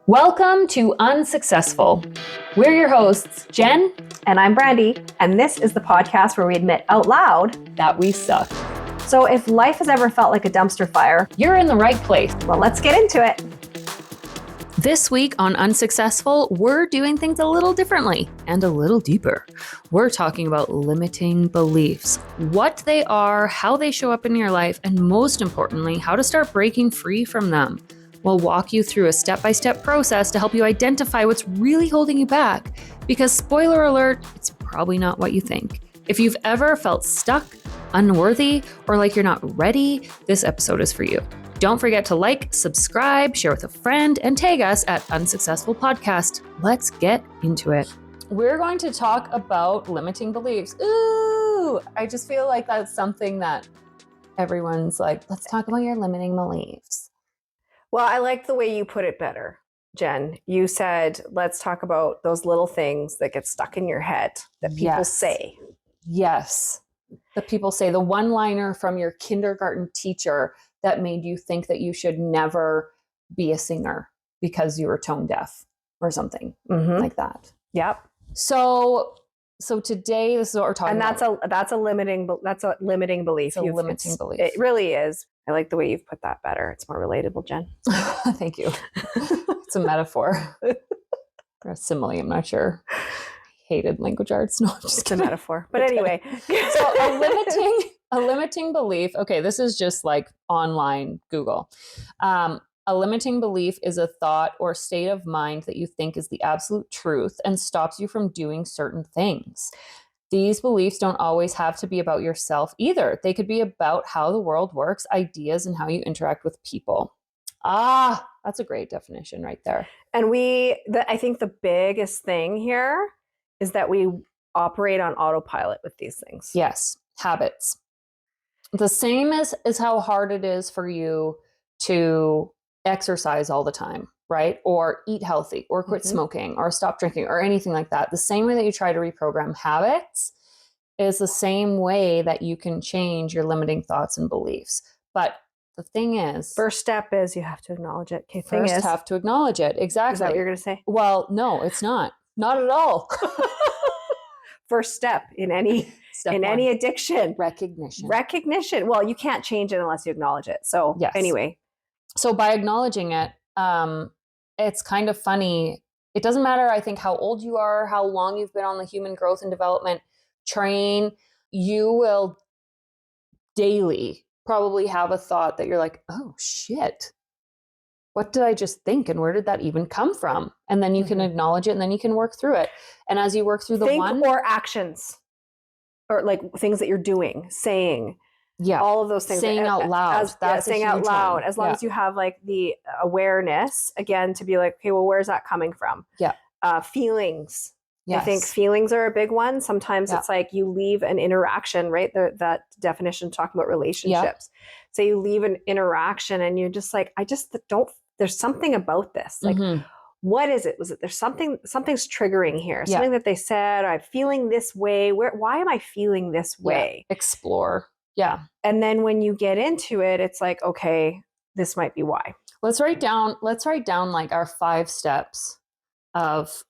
Welcome to Unsuccessful. We're your hosts, Jen. And I'm Brandy, and this is the podcast where we admit out loud that we suck. So if life has ever felt like a dumpster fire, you're in the right place. Well, let's get into it. This week on Unsuccessful, we're doing things a little differently and a little deeper. We're talking about limiting beliefs, what they are, how they show up in your life, and most importantly, how to start breaking free from them. We'll walk you through a step-by-step process to help you identify what's really holding you back. Because spoiler alert, it's probably not what you think. If you've ever felt stuck, unworthy, or like you're not ready, this episode is for you. Don't forget to like, subscribe, share with a friend, and tag us at Unsuccessful Podcast. Let's get into it. We're going to talk about limiting beliefs. Ooh, I just feel like that's something that everyone's like, let's talk about your limiting beliefs. Well, I like the way you put it better, Jen. You said, let's talk about those little things that get stuck in your head that people say. Yes. That people say, the one-liner from your kindergarten teacher that made you think that you should never be a singer because you were tone deaf or something like that. Yep. So today, this is what we're talking about. And that's a limiting belief. It's a limiting belief. It really is. I like the way you've put that better. It's more relatable, Jen. Thank you. It's a metaphor. Or a simile, I'm not sure. Hated language arts. No, I'm just kidding. It's a metaphor. But anyway. So a limiting belief. Okay, this is just like online Google. A limiting belief is a thought or state of mind that you think is the absolute truth and stops you from doing certain things. These beliefs don't always have to be about yourself either. They could be about how the world works, ideas, and how you interact with people. Ah, that's a great definition right there. And I think the biggest thing here is that we operate on autopilot with these things. Yes, habits. The same as how hard it is for you to exercise all the time, right? Or eat healthy, or quit smoking, or stop drinking, or anything like that. The same way that you try to reprogram habits is the same way that you can change your limiting thoughts and beliefs. But the thing is, first step is you have to acknowledge it. Okay, have to acknowledge it. Exactly. Is that what you're going to say? Well, no, it's not. Not at all. First step in any any addiction. Recognition. Well, you can't change it unless you acknowledge it. So anyway. So by acknowledging it, it's kind of funny. It doesn't matter, I think, how old you are, how long you've been on the human growth and development train. You will daily probably have a thought that you're like, oh, shit. What did I just think? And where did that even come from? And then you can acknowledge it, and then you can work through it. And as you work through or actions, or like things that you're doing, saying, all of those things. Saying out loud. Saying out loud. As long as you have like the awareness, again, to be like, okay, well, where's that coming from? Yeah. Feelings. Yes. I think feelings are a big one. Sometimes it's like you leave an interaction, right? That definition talking about relationships. So you leave an interaction and you're just like, there's something about this. Like, what is it? Was it there's something's triggering here? Something that they said, I'm feeling this way. Why am I feeling this way? Explore. Yeah. And then when you get into it, it's like, okay, this might be why. Let's write down like our 5 steps of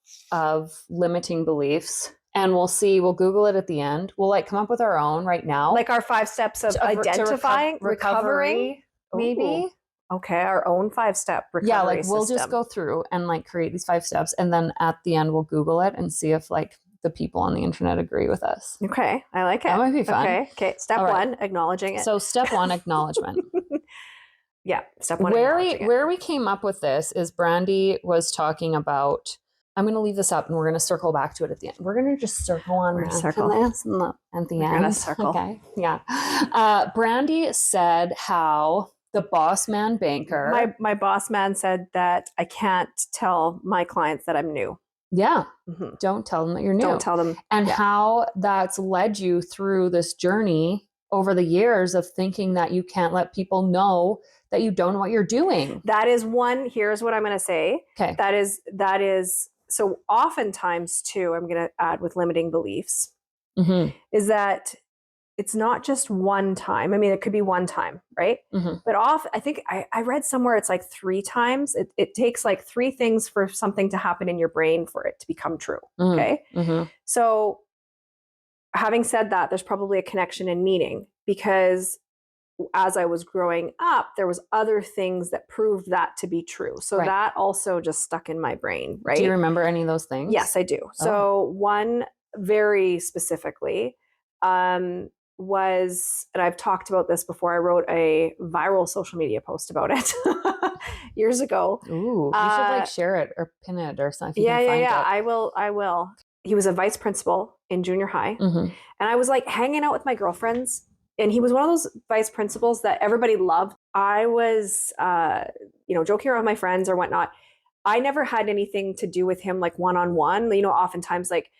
limiting beliefs, and we'll Google it at the end. We'll like come up with our own right now. Like our 5 steps of identifying, recovering, maybe. Okay, our own 5-step recovery system. Yeah, like we'll system. Just go through and like create these 5 steps, and then at the end we'll Google it and see if like the people on the internet agree with us. Okay, I like it. That might be fun. Okay. Step 1, acknowledging it. So step 1, acknowledgement. Yeah, step 1. Where we came up with this is Brandy was talking about. I'm going to leave this up, and we're going to circle back to it at the end. We're going to just circle on this at the end. We're going to circle. Okay. Yeah. Brandy said how the boss man banker. My boss man said that I can't tell my clients that I'm new. Yeah. Don't tell them that you're new. Don't tell them. And how that's led you through this journey over the years of thinking that you can't let people know that you don't know what you're doing. That is one. Here's what I'm going to say. Okay. That is. So oftentimes too, I'm going to add with limiting beliefs, is that it's not just one time. I mean, it could be one time, right? But I think I read somewhere it's like 3 times. It takes like 3 things for something to happen in your brain for it to become true. Okay. So having said that, there's probably a connection in meaning, because as I was growing up, there was other things that proved that to be true. So that also just stuck in my brain, right? Do you remember any of those things? Yes, I do. So one very specifically was, and I've talked about this before, I wrote a viral social media post about it years ago. Ooh, you should like share it or pin it or something. Yeah. I will. He was a vice principal in junior high. And I was like hanging out with my girlfriends, and he was one of those vice principals that everybody loved. I was, joking around with my friends or whatnot. I never had anything to do with him, like one-on-one. Oftentimes like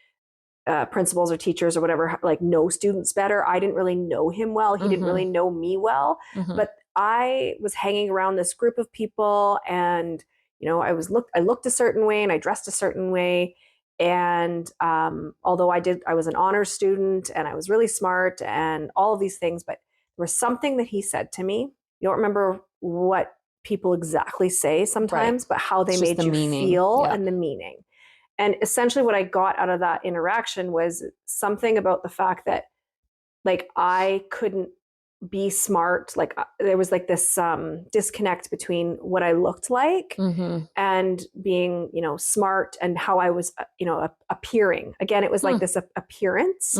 principals or teachers or whatever, like know students better. I didn't really know him well. He didn't really know me well, but I was hanging around this group of people, and, I looked a certain way and I dressed a certain way. And although I was an honors student and I was really smart and all of these things, but there was something that he said to me. You don't remember what people exactly say sometimes, but how they made you feel and the meaning. And essentially what I got out of that interaction was something about the fact that, like, I couldn't be smart. Like there was like this disconnect between what I looked like and being, smart, and how I was, appearing. Again, it was like this appearance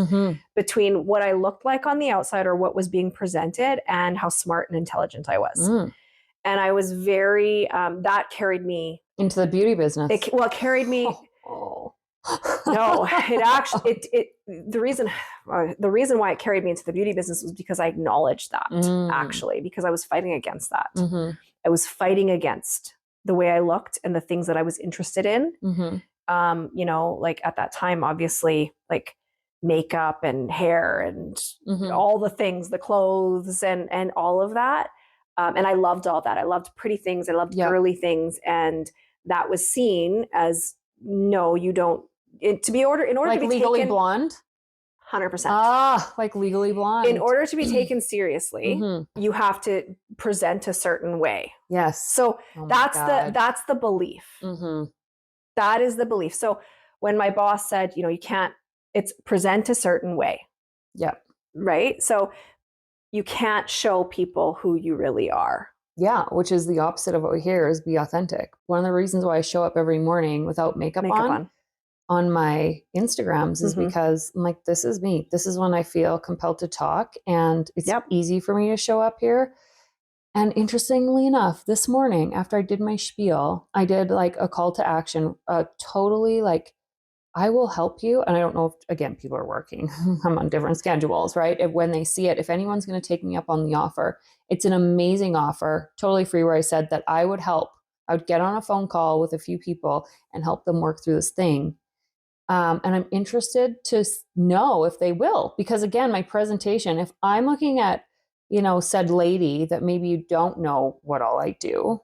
between what I looked like on the outside, or what was being presented, and how smart and intelligent I was. And I was very, that carried me into the beauty business. It carried me. No, it actually, the reason why it carried me into the beauty business was because I acknowledged that, actually, because I was fighting against that. I was fighting against the way I looked and the things that I was interested in. Like at that time, obviously, like makeup and hair and all the things, the clothes and all of that. And I loved all that. I loved pretty things. I loved girly things. And that was seen as, no, you don't. In order like to be Legally taken, Blonde, 100%. Like Legally Blonde. In order to be taken seriously, you have to present a certain way. Yes. So that's the belief. That is the belief. So when my boss said, you can't, it's present a certain way. Yeah. Right. So you can't show people who you really are. Yeah, which is the opposite of what we hear, is be authentic. One of the reasons why I show up every morning without makeup on my Instagrams is because I'm like, this is me. This is when I feel compelled to talk, and it's easy for me to show up here. And interestingly enough, this morning after I did my spiel, I did like a call to action, totally like, I will help you. And I don't know if, again, people are working. I'm on different schedules, right? When they see it, if anyone's going to take me up on the offer, it's an amazing offer, totally free, where I said that I would help. I would get on a phone call with a few people and help them work through this thing. And I'm interested to know if they will, because again, my presentation, if I'm looking at, said lady that maybe you don't know what all I do,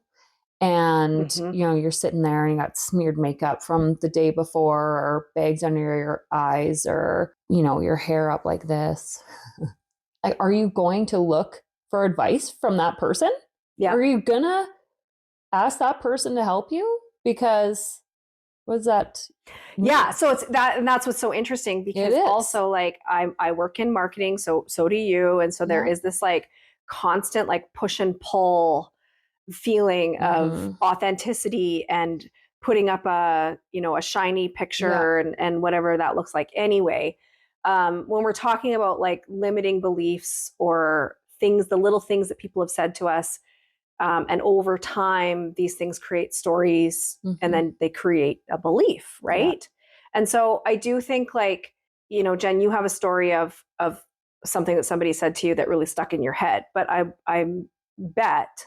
and you're sitting there and you got smeared makeup from the day before, or bags under your eyes, or your hair up like this, like, are you going to look for advice from that person? Are you gonna ask that person to help you? Because what's that? So it's that, and that's what's so interesting, because also, like, I work in marketing, so do you, and so there is this like constant like push and pull feeling of authenticity and putting up a shiny picture and whatever that looks like anyway. When we're talking about like limiting beliefs or things, the little things that people have said to us, and over time these things create stories, and then they create a belief, right? And so I do think, like, Jen, you have a story of something that somebody said to you that really stuck in your head, but I bet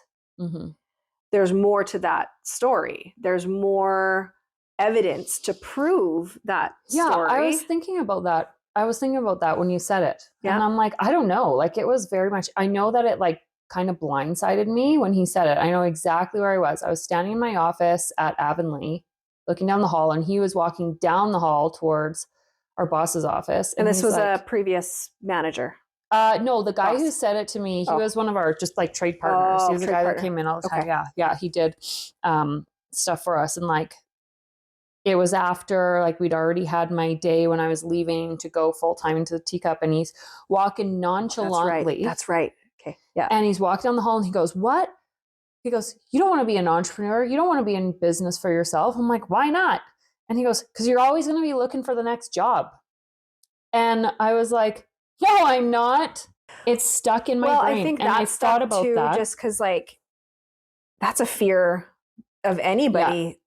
there's more to that story. There's more evidence to prove that story. I was thinking about that when you said it. And I'm like, I don't know. Like, it was very much, I know that it like kind of blindsided me when he said it. I know exactly where I was. I was standing in my office at Avonlea, looking down the hall, and he was walking down the hall towards our boss's office. And this was like, a previous manager. No, the guy Boss. who said it to me, he Oh. was one of our just like trade partners. He was a trade guy partner. that came in all the time. Okay. Yeah. He did stuff for us. And like, it was after like we'd already had my day when I was leaving to go full time into the teacup, and he's walking nonchalantly. That's right. Okay. Yeah. And he's walking down the hall and he goes, "What?" He goes, "You don't want to be an entrepreneur. You don't want to be in business for yourself." I'm like, "Why not?" And he goes, "Because you're always going to be looking for the next job." And I was like, "No, I'm not." It's stuck in my brain. I think and I thought about too, that. just because like that's a fear of anybody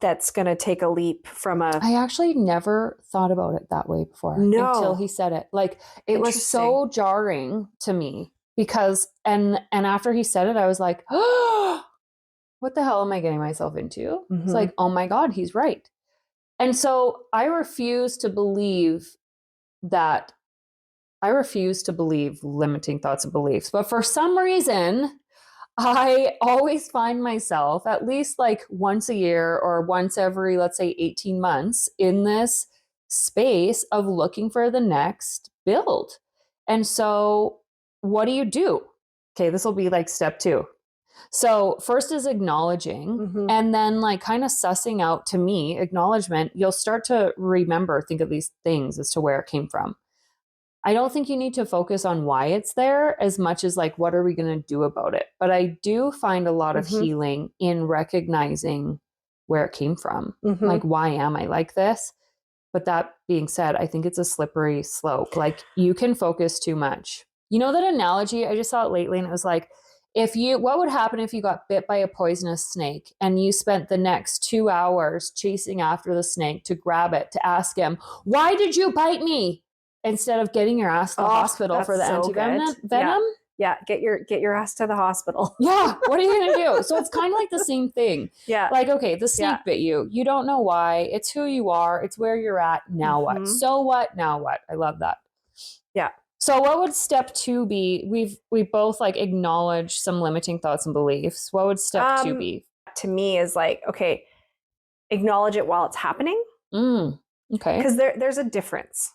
that's going to take a leap from a. I actually never thought about it that way before until he said it. Like, it was so jarring to me because, and after he said it, I was like, oh, what the hell am I getting myself into? It's like, oh my God, he's right. And so I refuse to believe limiting thoughts and beliefs. But for some reason, I always find myself at least like once a year or once every, let's say, 18 months in this space of looking for the next build. And so what do? Okay, this will be like step 2. So first is acknowledging, and then like kind of sussing out, to me, acknowledgement, you'll start to think of these things as to where it came from. I don't think you need to focus on why it's there as much as like, what are we going to do about it? But I do find a lot of healing in recognizing where it came from. Like, why am I like this? But that being said, I think it's a slippery slope. Like, you can focus too much. You know that analogy? I just saw it lately, and it was like, what would happen if you got bit by a poisonous snake and you spent the next 2 hours chasing after the snake to grab it, to ask him, "Why did you bite me?" Instead of getting your ass to the hospital for the anti-venom? Yeah, get your ass to the hospital. Yeah, what are you going to do? So it's kind of like the same thing. Yeah. Like, okay, the snake bit you. You don't know why. It's who you are. It's where you're at. Now what? So what? Now what? I love that. Yeah. So what would step 2 be? We both like acknowledge some limiting thoughts and beliefs. What would step 2 be? To me is like, okay, acknowledge it while it's happening. Okay. Because there's a difference.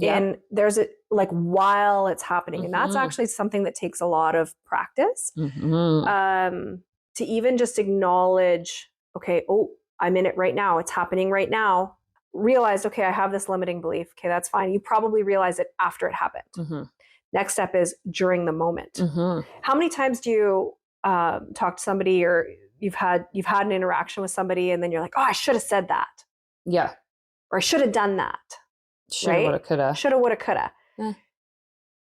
And there's a like while it's happening. And that's actually something that takes a lot of practice. To even just acknowledge, okay, oh, I'm in it right now. It's happening right now. Realize, okay, I have this limiting belief. Okay, that's fine. You probably realize it after it happened. Next step is during the moment. How many times do you talk to somebody, or you've had an interaction with somebody, and then you're like, oh, I should have said that. Yeah. Or I should have done that. Shoulda, woulda, coulda. Shoulda, woulda, coulda.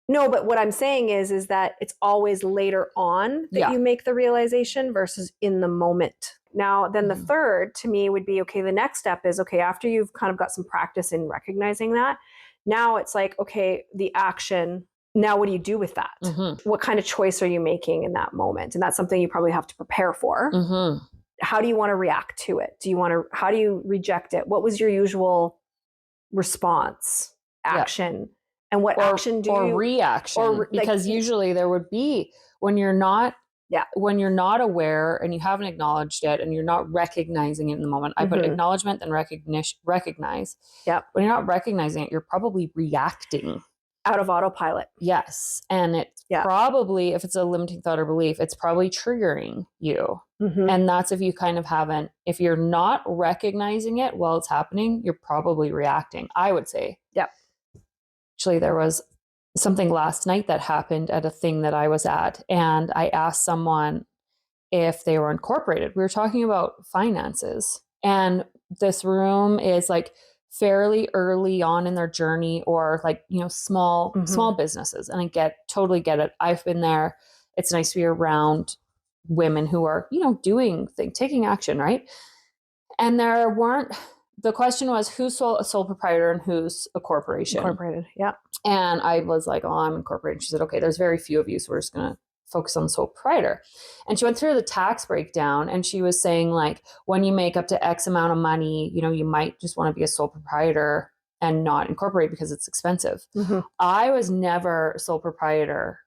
No, but what I'm saying is that it's always later on that you make the realization versus in the moment. Now, then the third to me would be, okay, the next step is, okay, after you've kind of got some practice in recognizing that, now it's like, okay, the action, now what do you do with that? What kind of choice are you making in that moment? And that's something you probably have to prepare for. How do you want to react to it? How do you reject it? What was your usual response, action? And what action do you... Or reaction. Because usually there would be, when you're not aware and you haven't acknowledged it and you're not recognizing it in the moment. I put acknowledgement and recognize. Yeah. When you're not recognizing it, you're probably reacting. Out of autopilot. Yes. And it's probably, if it's a limiting thought or belief, it's probably triggering you. And that's if you kind of haven't, if you're not recognizing it while it's happening, you're probably reacting, I would say. Yeah. Actually, there was something last night that happened at a thing that I was at, and I asked someone if they were incorporated. We were talking about finances, and this room is like fairly early on in their journey, or like, you know, small businesses. And I totally get it. I've been there. It's nice to be around women who are, you know, doing things, taking action, right? And the question was, who's a sole proprietor and who's a corporation? Incorporated, yeah. And I was like, oh, I'm incorporated. She said, okay, there's very few of you, so we're just going to focus on the sole proprietor. And she went through the tax breakdown, and she was saying, like, when you make up to X amount of money, you know, you might just want to be a sole proprietor and not incorporate because it's expensive. I was never sole proprietor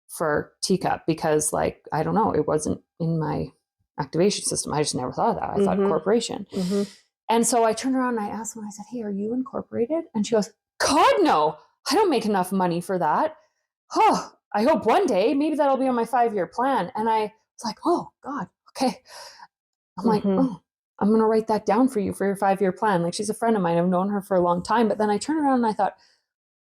for Teacup because, like, I don't know, it wasn't in my activation system. I just never thought of that. I thought corporation. And so I turned around and I asked them, I said, hey, are you incorporated? And she goes, God, no, I don't make enough money for that. oh, I hope one day maybe that'll be on my 5-year plan. And I was like, oh God, okay. I'm like, oh, I'm going to write that down for you for your 5-year plan. Like, she's a friend of mine. I've known her for a long time. But then I turned around and I thought,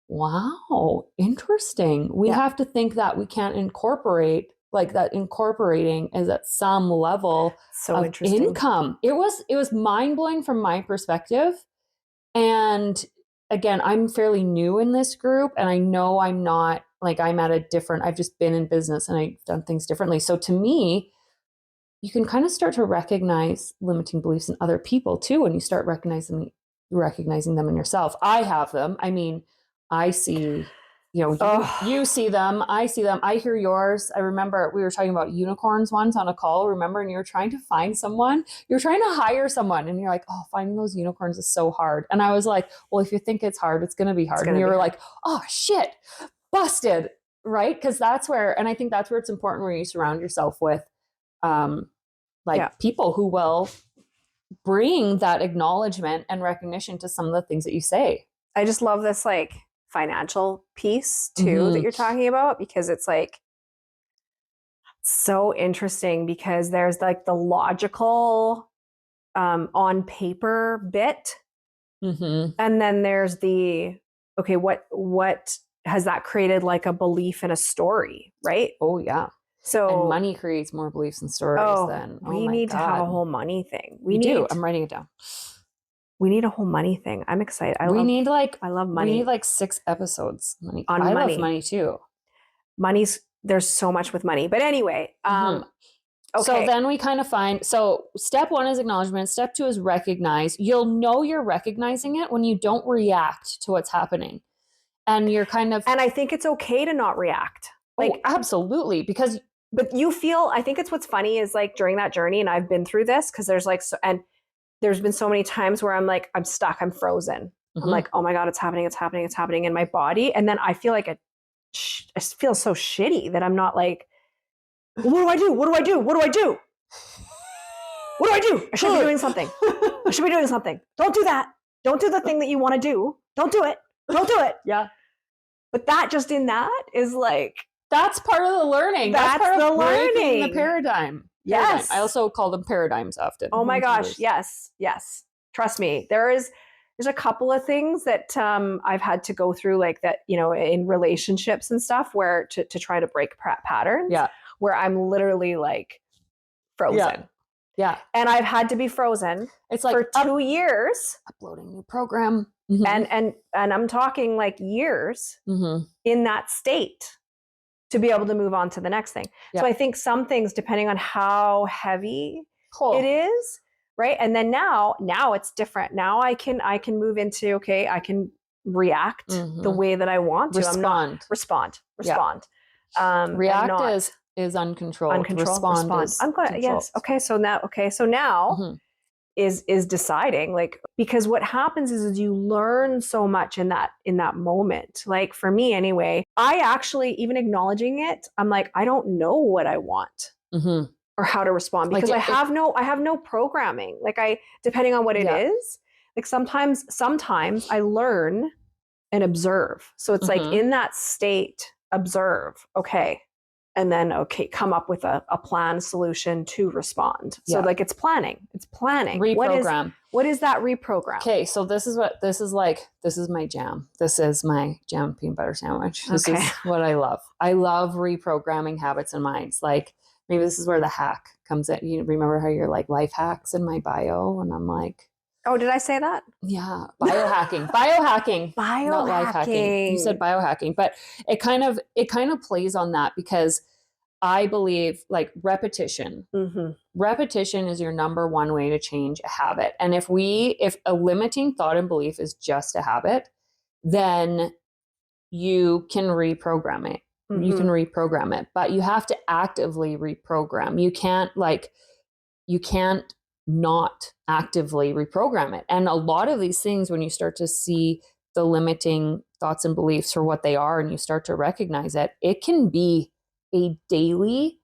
wow, interesting. We have to think that we can't incorporate, like that incorporating is at some level of income. It was mind-blowing from my perspective. And again, I'm fairly new in this group, and I know I'm not like, I'm at a different, I've just been in business and I've done things differently. So to me, you can kind of start to recognize limiting beliefs in other people too when you start recognizing them in yourself. I have them. I mean, I see, you see them, I see them, I hear yours. I remember we were talking about unicorns once on a call, remember? And you were trying to find someone, you're trying to hire someone, and you're like, oh, finding those unicorns is so hard. And I was like, well, if you think it's hard, it's going to be hard. And you were like, oh shit, busted, right? Because that's where, and I think that's where it's important where you surround yourself with people who will bring that acknowledgement and recognition to some of the things that you say. I just love this like financial piece too that you're talking about, because it's like so interesting, because there's like the logical on paper bit, and then there's the okay, what has that created, like a belief in a story, right? Oh yeah. So and money creates more beliefs and stories than we need to have a whole money thing. We do. I'm writing it down. We need a whole money thing. I'm excited. I love money. We need like 6 episodes on money. I love money too. There's so much with money. But anyway, okay. So then we kind of find, so step 1 is acknowledgement. Step 2 is recognize. You'll know you're recognizing it when you don't react to what's happening. And you're kind of... And I think it's okay to not react. Like, absolutely. Because... But you feel, I think it's what's funny is like during that journey, and I've been through this, because there's like, and there's been so many times where I'm like, I'm stuck, I'm frozen. I'm like, oh my God, it's happening in my body. And then I feel like I feel so shitty that I'm not like, what do I do? What do I do? What do I do? What do I do? I should be doing something. I should be doing something. Don't do that. Don't do the thing that you want to do. Don't do it. Don't do it. Yeah. But that just in that is like, that's part of the learning. That's part of breaking the paradigm. Yes. I also call them paradigms often. Oh my gosh. Yes. Yes. Trust me. There's a couple of things that I've had to go through, like that, in relationships and stuff, where to try to break patterns. Yeah. Where I'm literally like frozen. Yeah. And I've had to be frozen. It's like for 2 years. Uploading new program. And I'm talking like years in that state to be able to move on to the next thing. Yeah. So I think some things, depending on how heavy it is, right? And then now it's different. Now I can move into, okay, I can react the way that I want to. Respond. I'm not respond. Yeah. React is uncontrolled. Respond is I'm going to, yes. Okay. So now is deciding, like, because what happens is you learn so much in that moment. Like for me anyway, I actually, even acknowledging it, I'm like, I don't know what I want or how to respond, because I have no programming. Like depending on what it is, like sometimes I learn and observe. So it's like in that state, observe. Okay. And then, come up with a plan solution to respond. So like it's planning. Reprogram. What is that reprogram? Okay, so this is my jam. This is my jam peanut butter sandwich. This is what I love. I love reprogramming habits and minds. Like maybe this is where the hack comes in. You remember how you're like life hacks in my bio? And I'm like, oh, did I say that? Yeah. Biohacking. Not life hacking. You said biohacking, but it kind of plays on that, because I believe like repetition. Repetition is your number one way to change a habit. And if a limiting thought and belief is just a habit, then you can reprogram it. You can reprogram it, but you have to actively reprogram. You can't not actively reprogram it. And a lot of these things, when you start to see the limiting thoughts and beliefs for what they are, and you start to recognize it can be a daily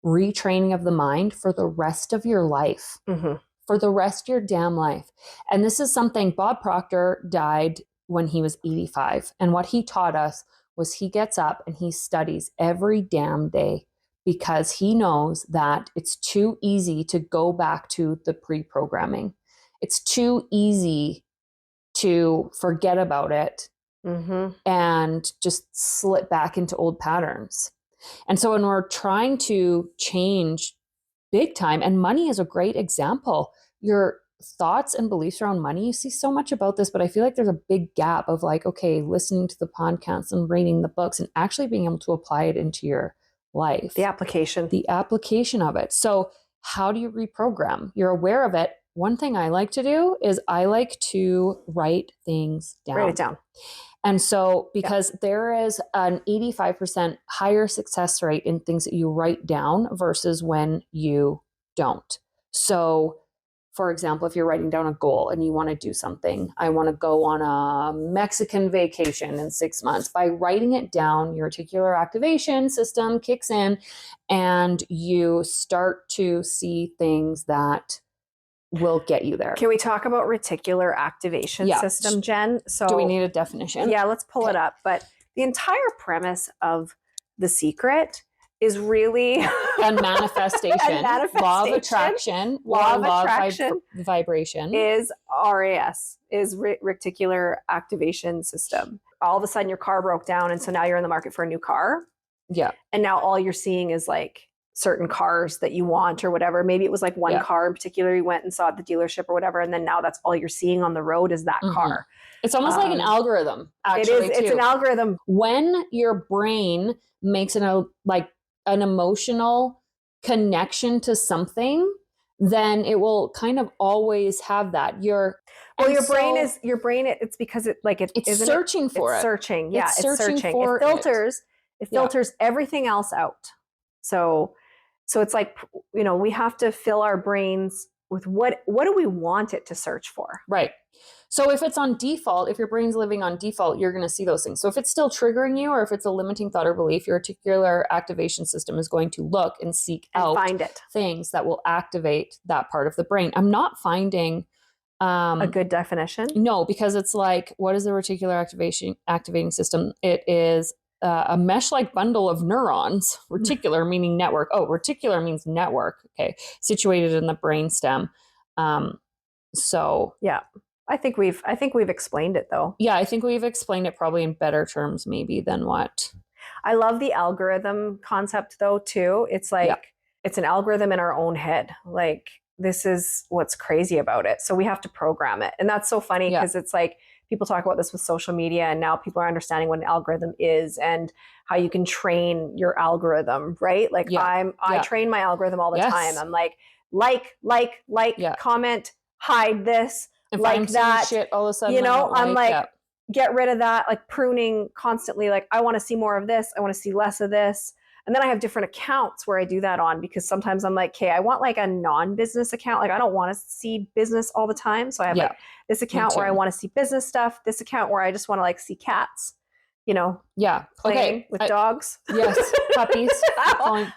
retraining of the mind for the rest of your life, for the rest of your damn life. And this is something, Bob Proctor died when he was 85. And what he taught us was he gets up and he studies every damn day because he knows that it's too easy to go back to the pre-programming. It's too easy to forget about it and just slip back into old patterns. And so when we're trying to change big time, and money is a great example, your thoughts and beliefs around money, you see so much about this, but I feel like there's a big gap of like, okay, listening to the podcasts and reading the books and actually being able to apply it into your life. The application of it. So how do you reprogram? You're aware of it. One thing I like to do is I like to write things down. Write it down. And so, because there is an 85% higher success rate in things that you write down versus when you don't. So, for example, if you're writing down a goal and you want to do something, I want to go on a Mexican vacation in 6 months. By writing it down, your reticular activation system kicks in and you start to see things that will get you there. Can we talk about reticular activation system, Jen? So do we need a definition? Yeah, let's pull it up. But the entire premise of The Secret is really and manifestation, law of attraction, vibration is RAS, is reticular activation system. All of a sudden your car broke down, and so now you're in the market for a new car. Yeah. And now all you're seeing is like certain cars that you want or whatever. Maybe it was like one car in particular you went and saw at the dealership or whatever, and then now that's all you're seeing on the road is that car. It's almost like an algorithm, actually. It's an algorithm. When your brain makes an emotional connection to something, then it will kind of always have that. Your brain, it's because it's searching for it. Searching. Yeah, it's searching. It filters everything else out. So it's like, we have to fill our brains with what do we want it to search for? Right. So if it's on default, if your brain's living on default, you're going to see those things. So if it's still triggering you, or if it's a limiting thought or belief, your reticular activation system is going to look and seek out things that will activate that part of the brain. I'm not finding a good definition. No, because it's like, what is the reticular activating system? It is a mesh-like bundle of neurons, reticular meaning network. Oh, reticular means network. Okay. Situated in the brainstem. Yeah, I think we've explained it though. Yeah, I think we've explained it probably in better terms maybe than what. I love the algorithm concept though too. It's like, it's an algorithm in our own head. Like, this is what's crazy about it. So we have to program it. And that's so funny because it's like, people talk about this with social media, and now people are understanding what an algorithm is and how you can train your algorithm, right? Like I train my algorithm all the time. I'm like, comment, hide this, if like I'm that. Shit all of a sudden, I'm like, get rid of that, like pruning constantly. Like, I want to see more of this. I want to see less of this. And then I have different accounts where I do that on, because sometimes I'm like, okay, I want like a non-business account. Like, I don't want to see business all the time. So I have like this account where I want to see business stuff, this account where I just want to like see cats, playing with dogs. Yes, puppies,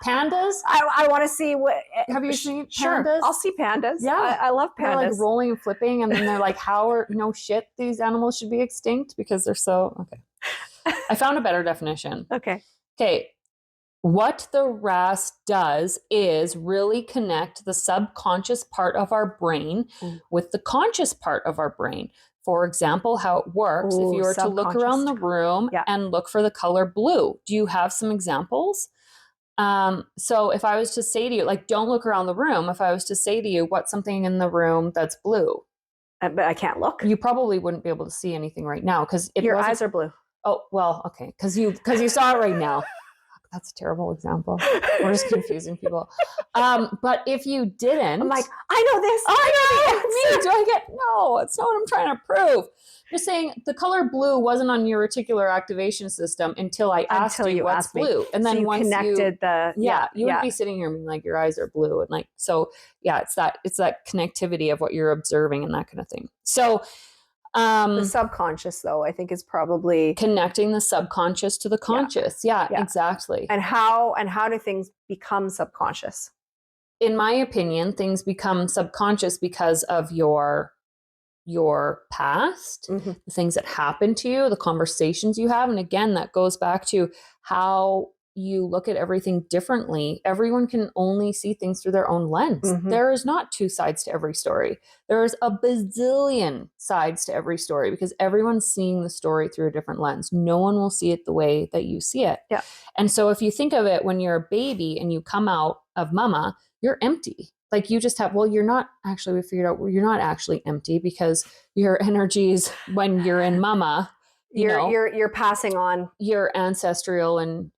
pandas. I want to see what. Have you seen pandas? Sure, I'll see pandas. Yeah, I love pandas. They're like rolling and flipping, and then they're like, no shit, these animals should be extinct because they're so okay. I found a better definition. Okay. What the RAS does is really connect the subconscious part of our brain with the conscious part of our brain. For example, how it works, if you were to look around the room and look for the color blue, do you have some examples? So if I was to say to you, like, don't look around the room, if I was to say to you, what's something in the room that's blue? But I can't look. You probably wouldn't be able to see anything right now because your eyes are blue. Oh, well, okay. Because you saw it right now. That's a terrible example. We're just confusing people. But if you didn't, I'm like, I know this. No, it's not what I'm trying to prove. You're saying the color blue wasn't on your reticular activation system until I asked you what's blue. And then so once connected you wouldn't be sitting here being like, your eyes are blue. And like, so it's that connectivity of what you're observing and that kind of thing. So, the subconscious though, I think, is probably connecting the subconscious to the conscious. Yeah, exactly. And how do things become subconscious? In my opinion, things become subconscious because of your your past, Mm-hmm. the things that happen to you, the conversations you have. And again, that goes back to how you look at everything differently. Everyone can only see things through their own lens. Mm-hmm. There is not two sides to every story. There's a bazillion sides to every story because everyone's seeing the story through a different lens. No one will see it the way that you see it. Yeah. And so if you think of it, when you're a baby and you come out of mama, you're empty. Like you just have, well, you're not actually, we figured out you're not actually empty because your energies when you're in mama, you're passing on your ancestral and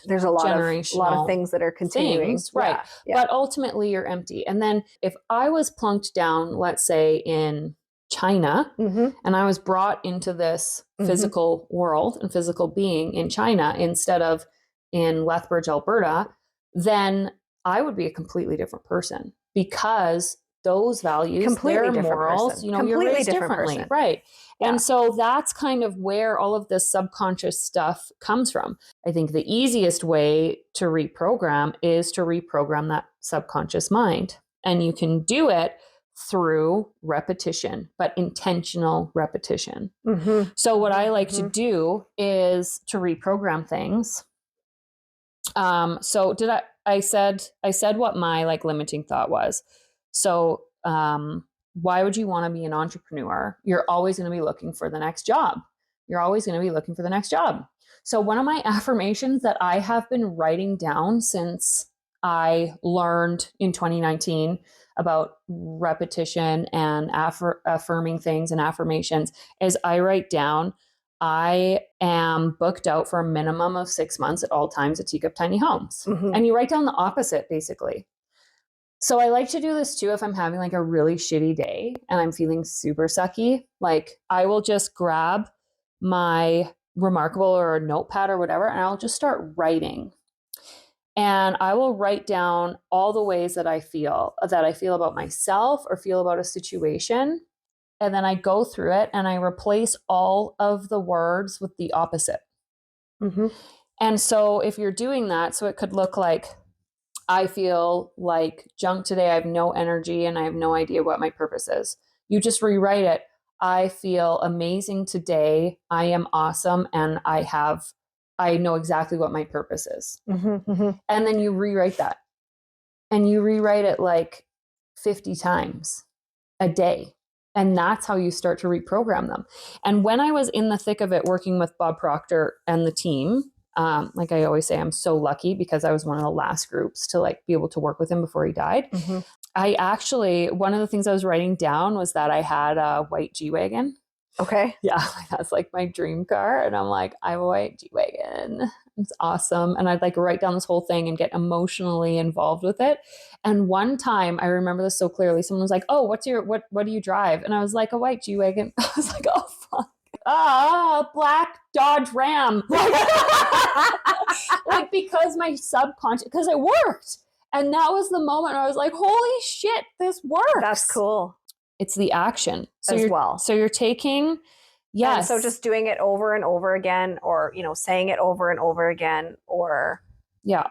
there's a lot generational of things that are continuing. things, right? Yeah. But ultimately you're empty. And then if I was plunked down, let's say in China, Mm-hmm. and I was brought into this physical world and physical being in China instead of in Lethbridge, Alberta, then I would be a completely different person because those values, Completely their different morals, person. you're Completely raised different differently, person. right? Yeah. And so that's kind of where all of this subconscious stuff comes from. I think the easiest way to reprogram is to reprogram that subconscious mind. And you can do it through repetition, but intentional repetition. Mm-hmm. So what I like to do is to reprogram things. So I said what my like limiting thought was. So why would you want to be an entrepreneur? You're always going to be looking for the next job. You're always going to be looking for the next job. So one of my affirmations that I have been writing down since I learned in 2019 about repetition and affirming things and affirmations is I write down, I am booked out for a minimum of 6 months at all times at Teacup Tiny Homes. Mm-hmm. And you write down the opposite, basically. So I like to do this too if I'm having like a really shitty day and I'm feeling super sucky. Like I will just grab my Remarkable or a notepad or whatever, and I'll just start writing. And I will write down all the ways that I feel about myself or feel about a situation. And then I go through it and I replace all of the words with the opposite. Mm-hmm. And so if you're doing that, so it could look like, I feel like junk today. I have no energy and I have no idea what my purpose is. You just rewrite it. I feel amazing today. I am awesome. And I know exactly what my purpose is. Mm-hmm. Mm-hmm. And then you rewrite that and you rewrite it like 50 times a day. And that's how you start to reprogram them. And when I was in the thick of it, working with Bob Proctor and the team, like I always say, I'm so lucky because I was one of the last groups to like be able to work with him before he died. Mm-hmm. I actually, one of the things I was writing down was that I had a white G-Wagon. Okay. Yeah, that's like my dream car. And I'm like, I have a white G-Wagon. It's awesome. And I'd like write down this whole thing and get emotionally involved with it. And one time I remember this so clearly, someone was like, oh, what do you drive? And I was like, a white G-Wagon. I was like, oh, fuck. Black Dodge Ram. Like because my subconscious, because it worked. And that was the moment where I was like, holy shit, this works. That's cool. It's the action. So you're taking, yes. And so just doing it over and over again, or, saying it over and over again, or. Yeah.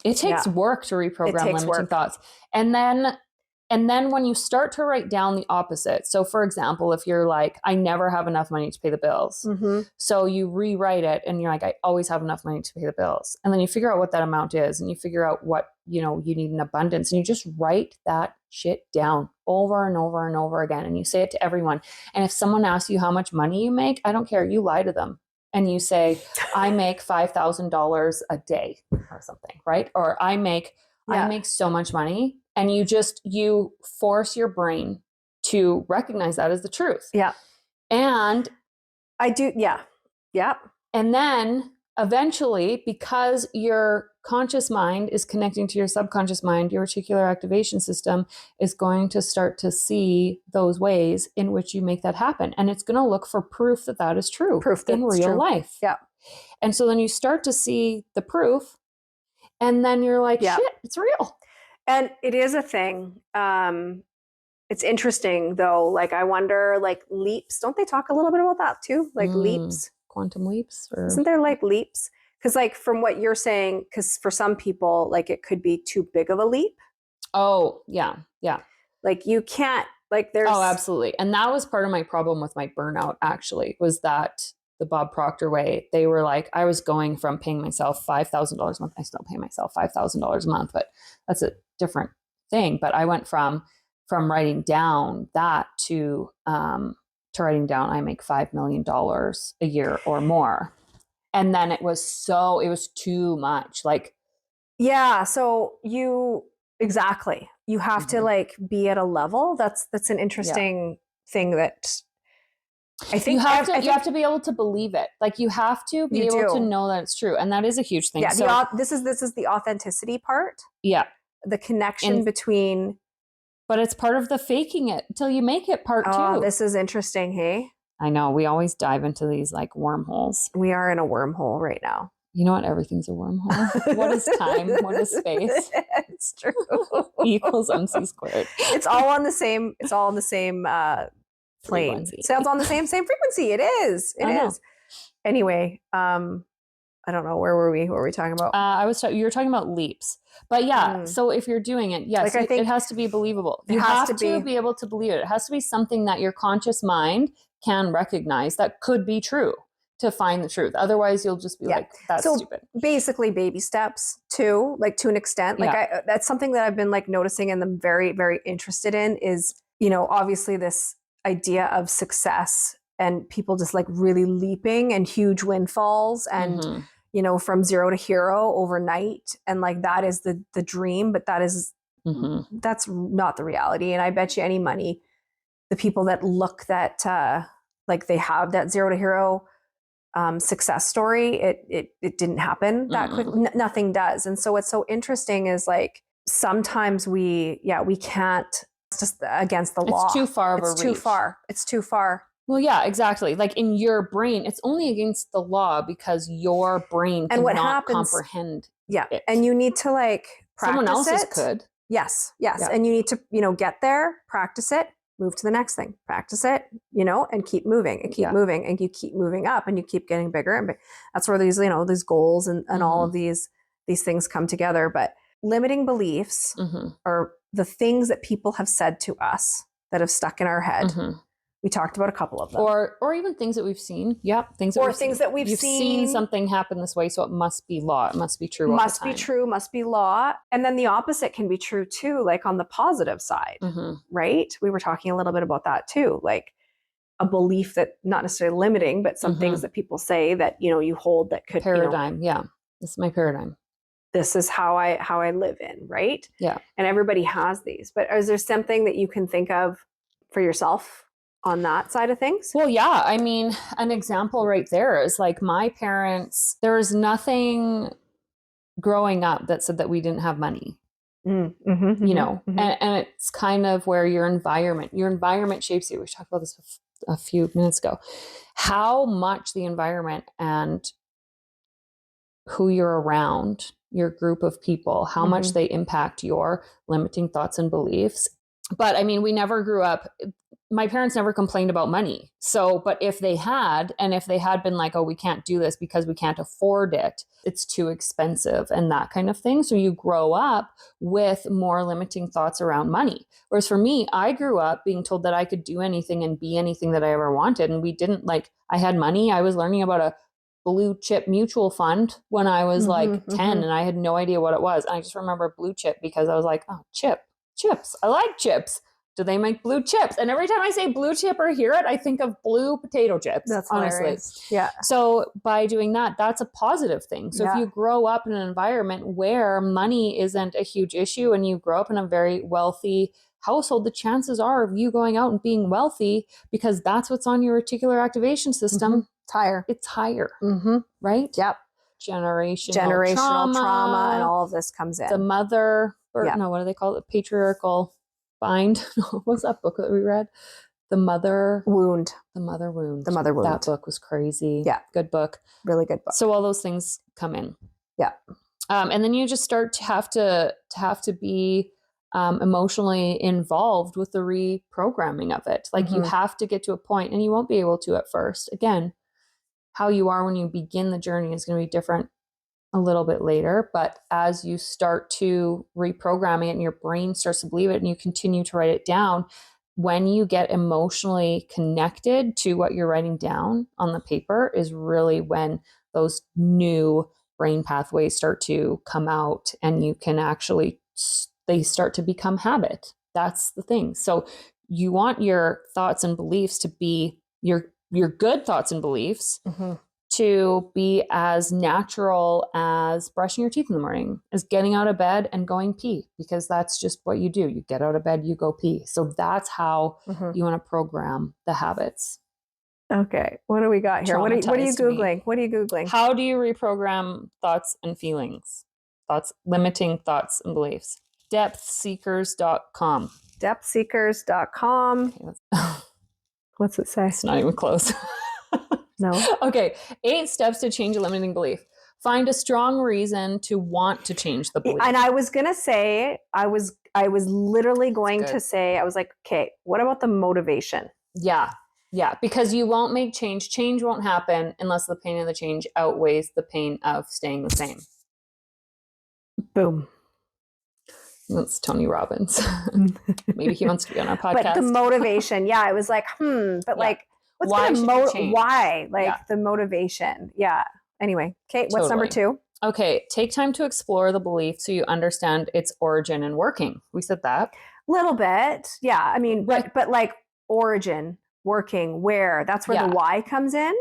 It takes work to reprogram limiting thoughts. And then when you start to write down the opposite. So for example, if you're like, I never have enough money to pay the bills. Mm-hmm. So you rewrite it and you're like, I always have enough money to pay the bills. And then you figure out what that amount is and you figure out what, you need in abundance, and you just write that shit down over and over and over again. And you say it to everyone. And if someone asks you how much money you make, I don't care. You lie to them. And you say, I make $5,000 a day or something, right? Or I make so much money. And you force your brain to recognize that as the truth. Yeah. And I do. Yeah. Yeah. And then eventually, because your conscious mind is connecting to your subconscious mind, your reticular activation system is going to start to see those ways in which you make that happen. And it's going to look for proof that that is true. Proof that in real life. Yeah. And so then you start to see the proof and then you're like, shit, it's real. And it is a thing. It's interesting though. Like I wonder, like leaps, don't they talk a little bit about that too? Like leaps, quantum leaps, or isn't there like leaps? Because like from what you're saying, because for some people, like it could be too big of a leap. Oh yeah. Yeah. Like you can't, Like there's Oh, absolutely. And that was part of my problem with my burnout, actually, was that the Bob Proctor way, they were like, I was going from paying myself $5,000 a month. I still pay myself $5,000 a month, but that's a different thing. But I went from writing down that to writing down, I make $5 million a year or more. And then it was too much. Like, yeah. So exactly. You have to like be at a level. That's an interesting thing that I think you have to be able to believe it. Like you have to be able to know that it's true. And that is a huge thing. Yeah. So this is the authenticity part. yeah. The connection between. But it's part of the faking it till you make it part two. Oh, this is interesting. Hey, I know. We always dive into these like wormholes. We are in a wormhole right now. You know what? Everything's a wormhole. What is time? What is space? It's true. E equals MC squared. It's all on the same. It's all on the same plane. Frequency. Sounds on the same frequency. It is. It is. Anyway, I don't know. Where were we? What were we talking about? You were talking about leaps. But yeah, so if you're doing it, yes, like it has to be believable. You have to be able to believe it. It has to be something that your conscious mind can recognize that could be true to find the truth. Otherwise, you'll just be like, that's stupid. Basically baby steps too, like to an extent. Like that's something that I've been like noticing and I'm very, very interested in is, obviously this idea of success and people just like really leaping and huge windfalls and, from zero to hero overnight. And like, that is the dream, but that is, that's not the reality. And I bet you any money, the people that look that, like they have that zero to hero success story, it didn't happen that quick. Nothing does. And so what's so interesting is like, sometimes we can't, it's just against the law. It's too far of a reach. It's too far. Well, yeah, exactly. Like in your brain, it's only against the law because your brain cannot comprehend. Yeah. It. And you need to like practice someone else's it. could. Yes. Yeah. And you need to, get there, practice it, move to the next thing, practice it, and keep moving and keep moving and you keep moving up and you keep getting bigger. And that's where these, these goals and all of these things come together. But limiting beliefs are the things that people have said to us that have stuck in our head. We talked about a couple of them. Or even things that we've seen. Yep. Things that we've seen something happen this way. So it must be law. It must be true. Must be true. Must be law. And then the opposite can be true too, like on the positive side, right? We were talking a little bit about that too. Like a belief that not necessarily limiting, but some things that people say that, you hold that could paradigm. Yeah. This is my paradigm. This is how I live in, right? Yeah. And everybody has these. But is there something that you can think of for yourself on that side of things? Well, yeah. I mean, an example right there is like my parents, there was nothing growing up that said that we didn't have money, and it's kind of where your environment shapes you. We talked about this a few minutes ago, how much the environment and who you're around, your group of people, how much they impact your limiting thoughts and beliefs. But I mean, we never grew up, my parents never complained about money. So, but if they had been like, oh, we can't do this because we can't afford it, it's too expensive and that kind of thing. So you grow up with more limiting thoughts around money. Whereas for me, I grew up being told that I could do anything and be anything that I ever wanted. And we didn't I had money. I was learning about a blue chip mutual fund when I was 10 and I had no idea what it was. And I just remember blue chip because I was like, oh, chips. I like chips. Do they make blue chips? And every time I say blue chip or hear it, I think of blue potato chips. That's honestly. Hilarious. Yeah. So by doing that, that's a positive thing. So if you grow up in an environment where money isn't a huge issue and you grow up in a very wealthy household, the chances are of you going out and being wealthy because that's what's on your reticular activation system. It's higher. Right? Yep. Generational trauma and all of this comes in. The mother, no, what do they call it? Patriarchal bind. What was that book that we read? The Mother Wound. That book was crazy. Yeah. Good book. Really good book. So all those things come in. Yeah. And then you just start to have to be emotionally involved with the reprogramming of it. Like you have to get to a point, and you won't be able to at first. Again, how you are when you begin the journey is going to be different a little bit later. But as you start to reprogram it and your brain starts to believe it and you continue to write it down, when you get emotionally connected to what you're writing down on the paper is really when those new brain pathways start to come out, and you can actually, they start to become habit. That's the thing. So you want your thoughts and beliefs to be your good thoughts and beliefs to be as natural as brushing your teeth in the morning, as getting out of bed and going pee, because that's just what you do. You get out of bed, you go pee. So that's how you want to program the habits. Okay. What do we got here? What are you Googling? What are you Googling? How do you reprogram thoughts and feelings? Limiting thoughts and beliefs. Depthseekers.com. Depthseekers.com. Okay, what's it say? It's not even close. No. Okay. 8 steps to change a limiting belief. Find a strong reason to want to change the belief. And I was going to say, I was literally going to say, I was like, okay, what about the motivation? Yeah. Yeah. Because you won't make change. Change won't happen unless the pain of the change outweighs the pain of staying the same. Boom. That's Tony Robbins. Maybe he wants to be on our podcast. But the motivation, yeah, I was like, but like, what's why? Like the motivation. Yeah. Anyway, okay, what's number 2? Okay, take time to explore the belief so you understand its origin and working. We said that. Little bit. Yeah. I mean, but like origin, working, where, that's where the why comes in.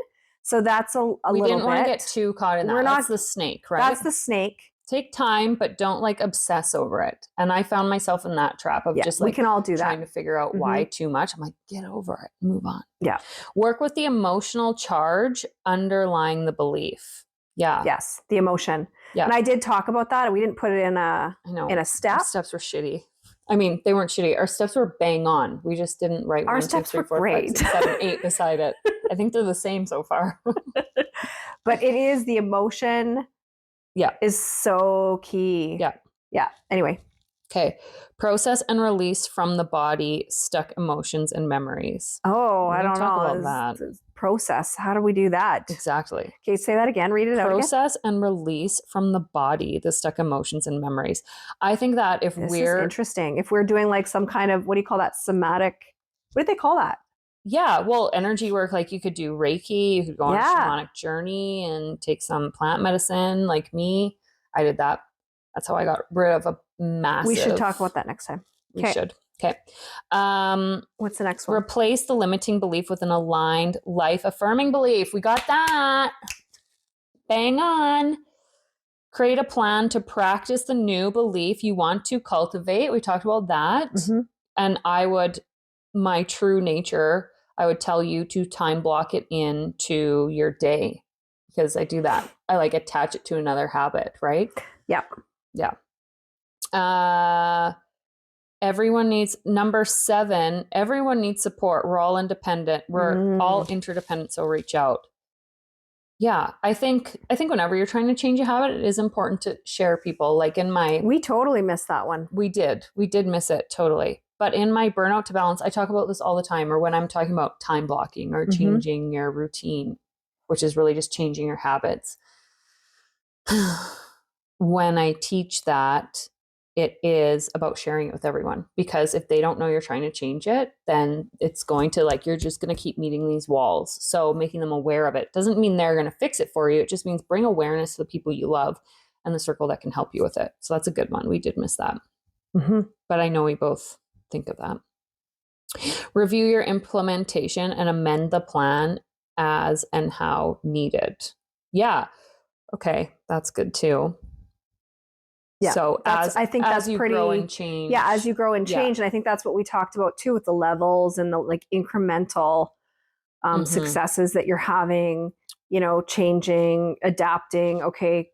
So that's a little bit. We didn't want to get too caught in that. That's the snake, right? That's the snake. Take time, but don't like obsess over it. And I found myself in that trap of just like, we can all do trying to figure out why too much. I'm like, get over it, move on. Yeah. Work with the emotional charge underlying the belief. Yeah. Yes. The emotion. Yeah. And I did talk about that. We didn't put it in a step. Our steps were shitty. I mean, they weren't shitty. Our steps were bang on. We just didn't write our 1, 2, 3, 4, 5, 6, 7, 8 beside it. I think they're the same so far. But it is the emotion. Yeah. Is so key. Yeah. Yeah. Anyway. Okay. Process and release from the body stuck emotions and memories. Oh, I don't know. Talk about that. Process. How do we do that? Exactly. Okay, say that again. Read it out again. Process and release from the body the stuck emotions and memories. I think that this is interesting. If we're doing like some kind of, what do you call that? Somatic. What do they call that? Yeah, well, energy work, like you could do Reiki, you could go on a shamanic journey and take some plant medicine like me. I did that. That's how I got rid of a massive... We should talk about that next time. We should. Okay. What's the next one? Replace the limiting belief with an aligned, life-affirming belief. We got that. Bang on. Create a plan to practice the new belief you want to cultivate. We talked about that. And my true nature, I would tell you to time block it into your day, because I do that. I like attach it to another habit, right? Yeah. Yeah. Number 7, everyone needs support. We're all independent. We're all interdependent. So reach out. Yeah. I think whenever you're trying to change a habit, it is important to share people. Like we totally missed that one. We did miss it totally. But in my Burnout to Balance, I talk about this all the time, or when I'm talking about time blocking or changing your routine, which is really just changing your habits. When I teach that, it is about sharing it with everyone, because if they don't know you're trying to change it, then it's going to you're just going to keep meeting these walls. So making them aware of it doesn't mean they're going to fix it for you. It just means bring awareness to the people you love and the circle that can help you with it. So that's a good one. We did miss that. But I know we both think of that. Review your implementation and amend the plan as and how needed. Yeah. Okay. That's good too. Yeah. So I think that's you pretty, grow and change. Yeah. As you grow and change. And I think that's what we talked about too, with the levels and the incremental successes that you're having, changing, adapting,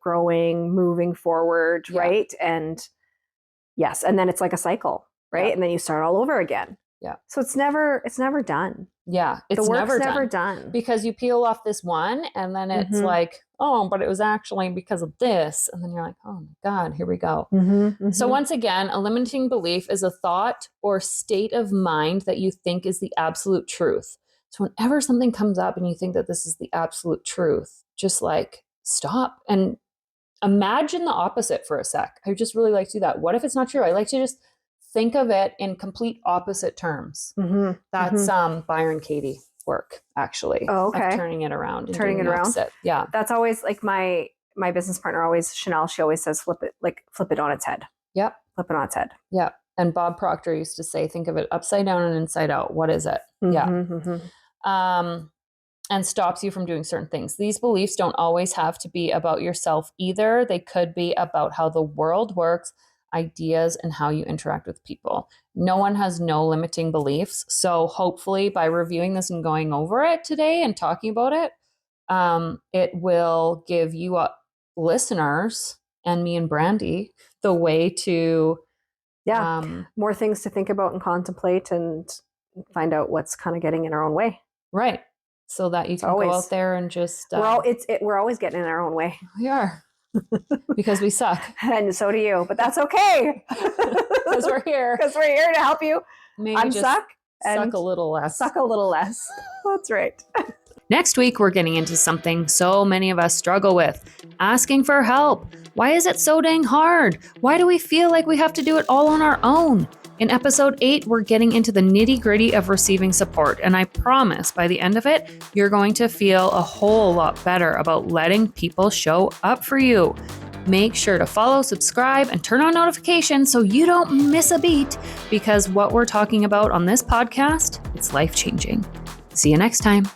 growing, moving forward. Right. And yes. And then it's like a cycle. Right. Yeah. And then you start all over again. Yeah. So it's never done. Yeah. The work's never done. Because you peel off this one and then it's like, oh, but it was actually because of this. And then you're like, oh my God, here we go. So once again, a limiting belief is a thought or state of mind that you think is the absolute truth. So whenever something comes up and you think that this is the absolute truth, just stop and imagine the opposite for a sec. I just really like to do that. What if it's not true? I like to just think of it in complete opposite terms. Mm-hmm. That's Byron Katie work, actually. Oh, okay. Of turning it around. And turning it around. Opposite. Yeah. That's always like my business partner always, Chanel, she always says, flip it on its head. Yep. Flip it on its head. Yep. And Bob Proctor used to say, think of it upside down and inside out. What is it? Mm-hmm, yeah. Mm-hmm. And stops you from doing certain things. These beliefs don't always have to be about yourself either. They could be about how the world works, ideas, and how you interact with people. No one has no limiting beliefs. So hopefully by reviewing this and going over it today and talking about it, it will give you listeners and me and Brandy the way to more things to think about and contemplate and find out what's kind of getting in our own way. Right. So that you can go out there and just we're always getting in our own way. We are. Because we suck. And so do you, but that's okay. Because we're here. Because we're here to help you maybe unsuck and suck a little less. Suck a little less. That's right. Next week, we're getting into something so many of us struggle with, asking for help. Why is it so dang hard? Why do we feel like we have to do it all on our own? In episode 8, we're getting into the nitty-gritty of receiving support, and I promise by the end of it, you're going to feel a whole lot better about letting people show up for you. Make sure to follow, subscribe, and turn on notifications so you don't miss a beat, because what we're talking about on this podcast, it's life-changing. See you next time.